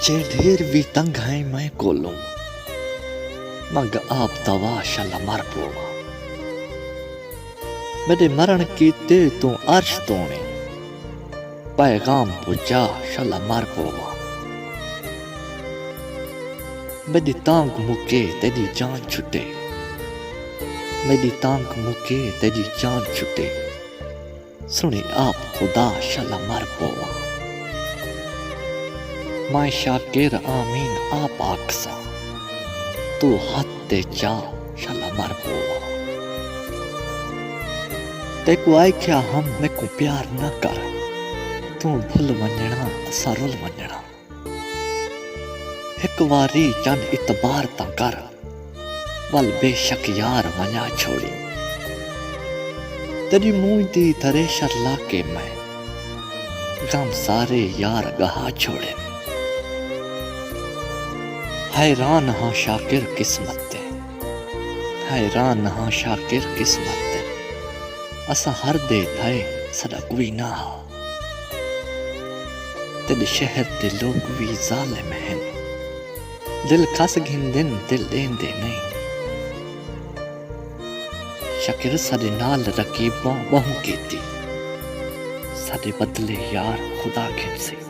जे ढेर भी तंग है मैं कोलूं मग आप दवा शल मर पोवा मेरे मरण की ते तू अर्श तोने पैगाम पुजा शल मर पोवा मेरी तांग मुके तेरी जान छुटे मेरी तांग मुके तेरी जान छुटे सुने आप खुदा शल मर पोवा मैं शाकिर आमीन आप आकसा तू हाथ ते चा शल मर पोवा तेको आए क्या हम मैं को प्यार न कर तू भुल वंजणा असा रुल वंजणा एक वारी चंद इतबार ता कर वल बेशक यार वञा छोड़ी तेरी मुंह दी थरेशर लाके मैं गम सारे यार गहा छोड़े हैरान हाँ शाकिर किस्मत ते हैरान हाँ शाकिर किस्मत ते असा हर दे थे सदा कोई ना तेरे शहर दे लोग भी जालिम हैं दिल खस घिंदन दिल देंदे नहीं शाकिर साडे नाल रकीबों बहु कीती साडे बदले यार खुदा घिन सी